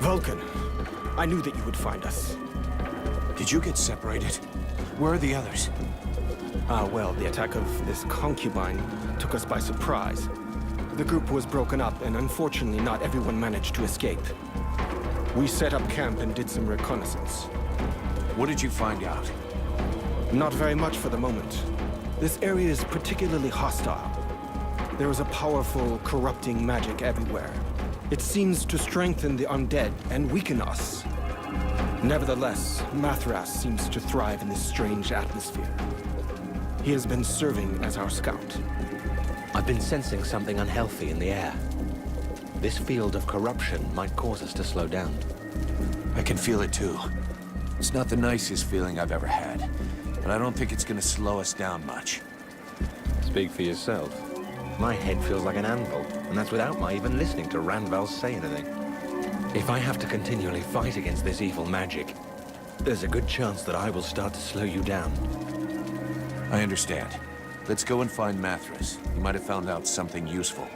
Vulcan, I knew that you would find us. Did you get separated? Where are the others? Well, the attack of this concubine took us by surprise. The group was broken up, and unfortunately not everyone managed to escape. We set up camp and did some reconnaissance. What did you find out? Not very much for the moment. This area is particularly hostile. There is a powerful, corrupting magic everywhere. It seems to strengthen the undead and weaken us. Nevertheless, Mathras seems to thrive in this strange atmosphere. He has been serving as our scout. I've been sensing something unhealthy in the air. This field of corruption might cause us to slow down. I can feel it too. It's not the nicest feeling I've ever had, but I don't think it's gonna slow us down much. Speak for yourself. My head feels like an anvil, and that's without my even listening to Randval say anything. If I have to continually fight against this evil magic, there's a good chance that I will start to slow you down. I understand. Let's go and find Mathras. He might have found out something useful.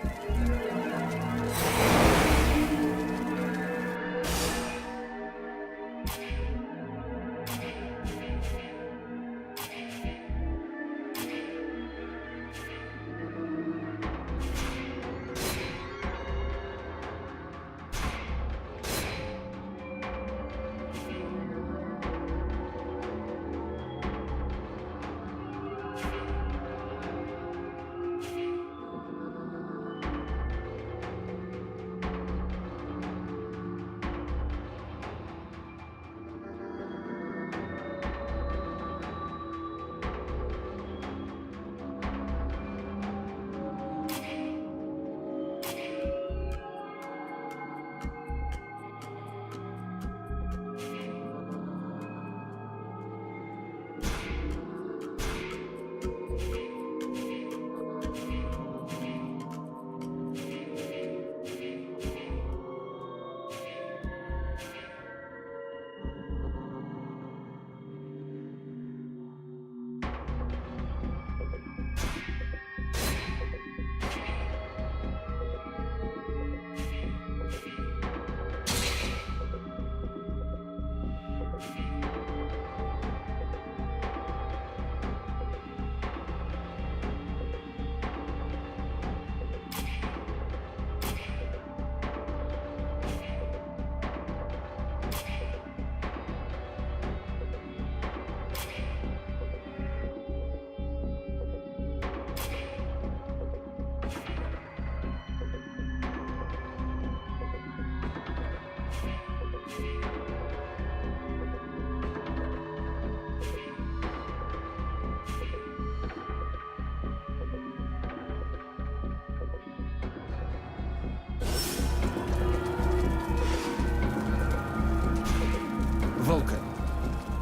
Vulcan,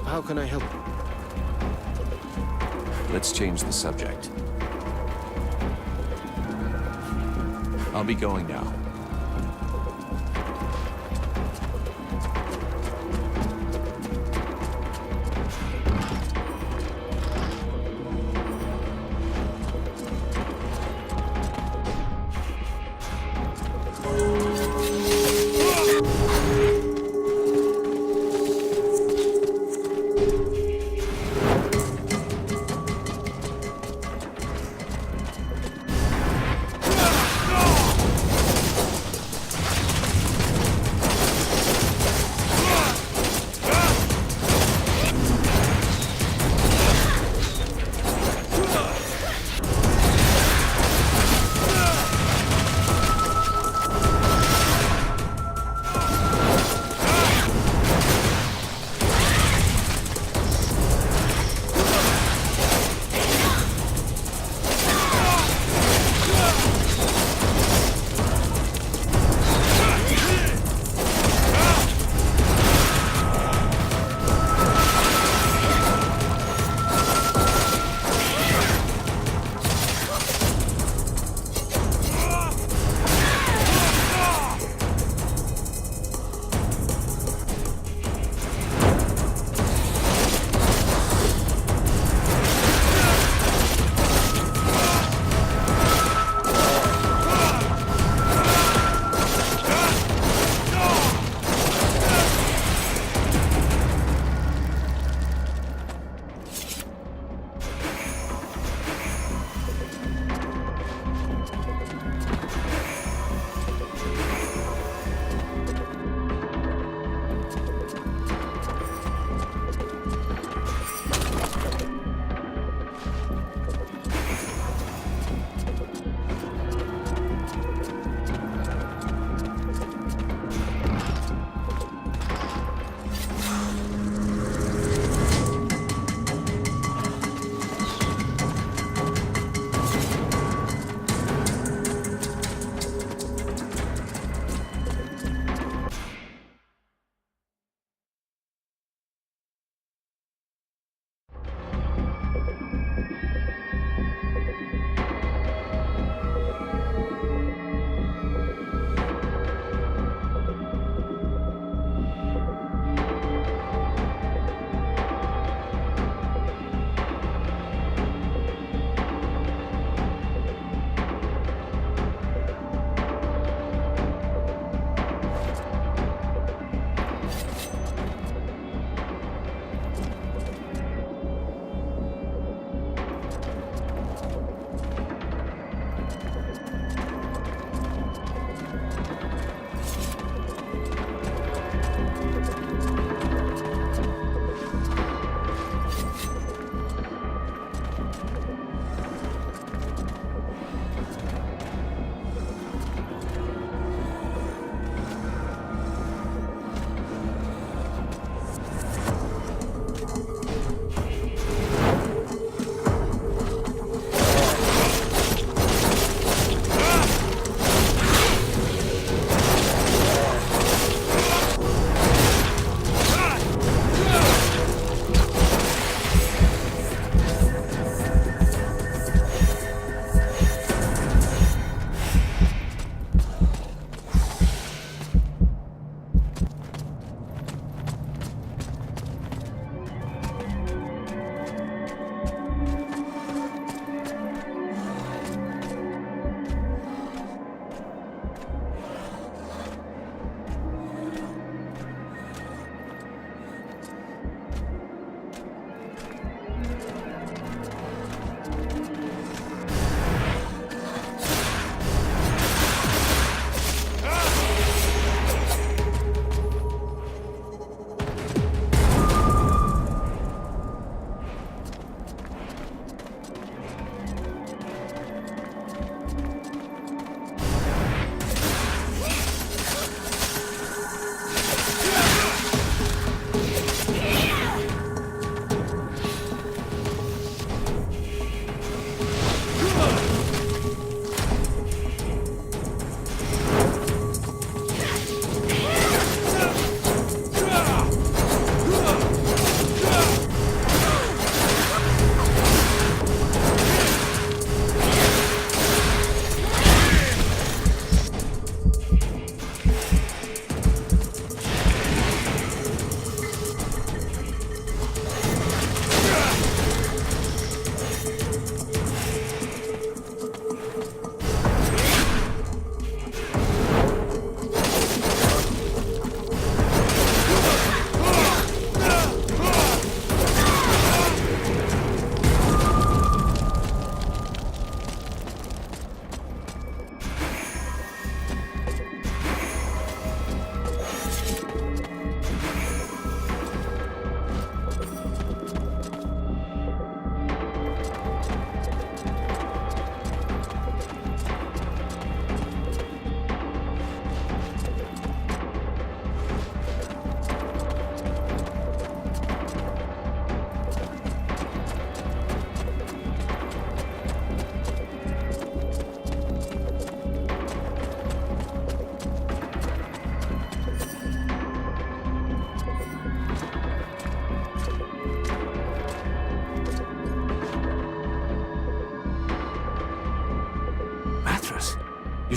how can I help you? Let's change the subject. I'll be going now.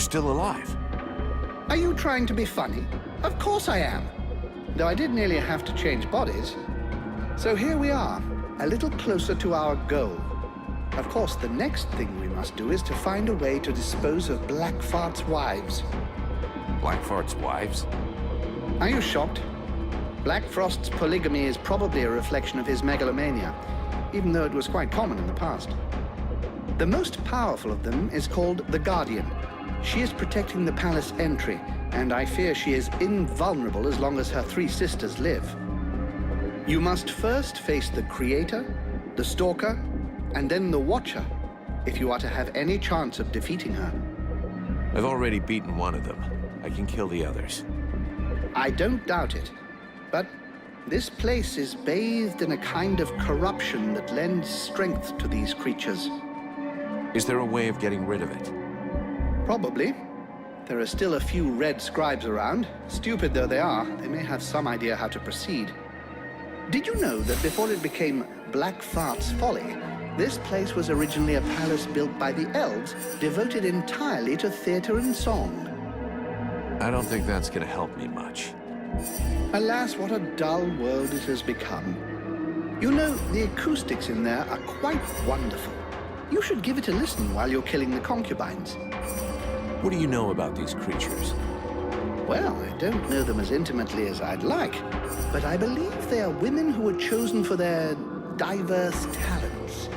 still alive. Are you trying to be funny? Of course I am. Though I did nearly have to change bodies. So here we are, a little closer to our goal. Of course, the next thing we must do is to find a way to dispose of Blackfart's wives. Blackfart's wives? Are you shocked? Blackfrost's polygamy is probably a reflection of his megalomania, even though it was quite common in the past. The most powerful of them is called the Guardian. She is protecting the palace entry, and I fear she is invulnerable as long as her 3 sisters live. You must first face the Creator, the Stalker, and then the Watcher, if you are to have any chance of defeating her. I've already beaten one of them. I can kill the others. I don't doubt it, but this place is bathed in a kind of corruption that lends strength to these creatures. Is there a way of getting rid of it? Probably. There are still a few red scribes around. Stupid though they are, they may have some idea how to proceed. Did you know that before it became Blackfart's Folly, this place was originally a palace built by the elves, devoted entirely to theater and song? I don't think that's gonna help me much. Alas, what a dull world it has become. You know, the acoustics in there are quite wonderful. You should give it a listen while you're killing the concubines. What do you know about these creatures? Well, I don't know them as intimately as I'd like, but I believe they are women who were chosen for their diverse talents.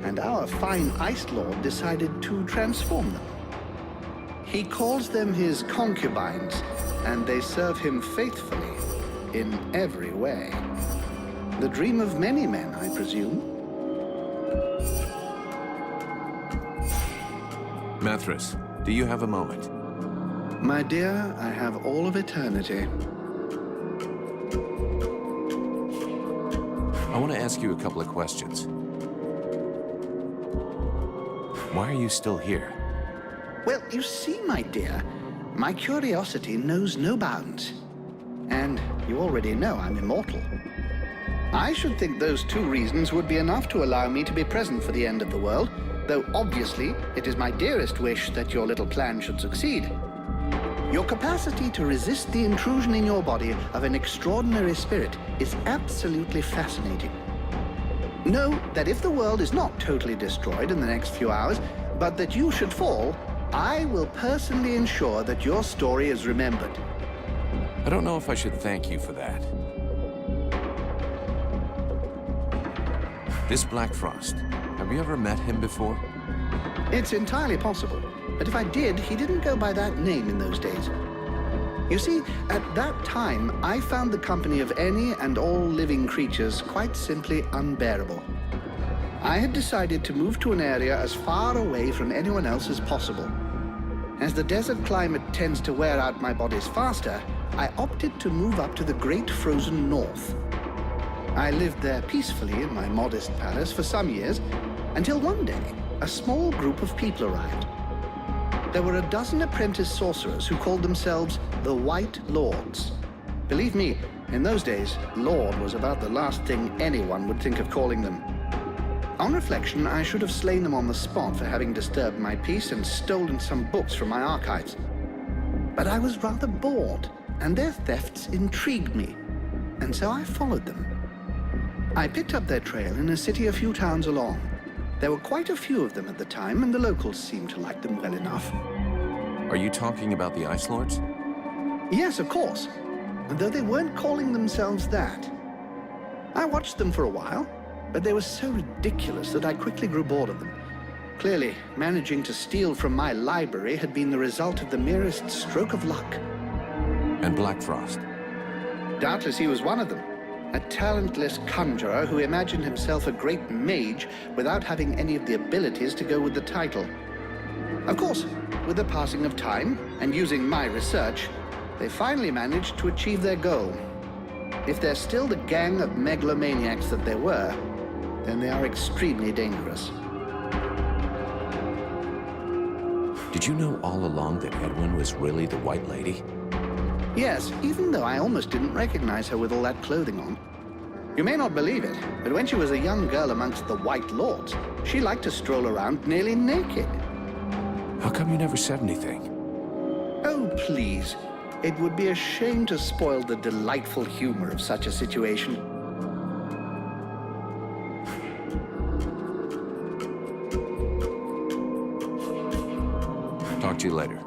And our fine Ice Lord decided to transform them. He calls them his concubines, and they serve him faithfully in every way. The dream of many men, I presume. Mithras, do you have a moment? My dear, I have all of eternity. I want to ask you a couple of questions. Why are you still here? Well, you see, my dear, my curiosity knows no bounds. And you already know I'm immortal. I should think those 2 reasons would be enough to allow me to be present for the end of the world, though obviously it is my dearest wish that your little plan should succeed. Your capacity to resist the intrusion in your body of an extraordinary spirit is absolutely fascinating. Know that if the world is not totally destroyed in the next few hours, but that you should fall, I will personally ensure that your story is remembered. I don't know if I should thank you for that. This Black Frost, have you ever met him before? It's entirely possible, but if I did, he didn't go by that name in those days. You see, at that time, I found the company of any and all living creatures quite simply unbearable. I had decided to move to an area as far away from anyone else as possible. As the desert climate tends to wear out my bodies faster, I opted to move up to the great frozen north. I lived there peacefully in my modest palace for some years, until one day, a small group of people arrived. There were a dozen apprentice sorcerers who called themselves the White Lords. Believe me, in those days, Lord was about the last thing anyone would think of calling them. On reflection, I should have slain them on the spot for having disturbed my peace and stolen some books from my archives. But I was rather bored, and their thefts intrigued me, and so I followed them. I picked up their trail in a city a few towns along. There were quite a few of them at the time, and the locals seemed to like them well enough. Are you talking about the Ice Lords? Yes, of course, though they weren't calling themselves that. I watched them for a while, but they were so ridiculous that I quickly grew bored of them. Clearly, managing to steal from my library had been the result of the merest stroke of luck. And Black Frost? Doubtless he was one of them. A talentless conjurer who imagined himself a great mage without having any of the abilities to go with the title. Of course, with the passing of time and using my research, they finally managed to achieve their goal. If they're still the gang of megalomaniacs that they were, then they are extremely dangerous. Did you know all along that Edwin was really the White Lady? Yes, even though I almost didn't recognize her with all that clothing on. You may not believe it, but when she was a young girl amongst the White Lords, she liked to stroll around nearly naked. How come you never said anything? please. It would be a shame to spoil the delightful humor of such a situation. Talk to you later.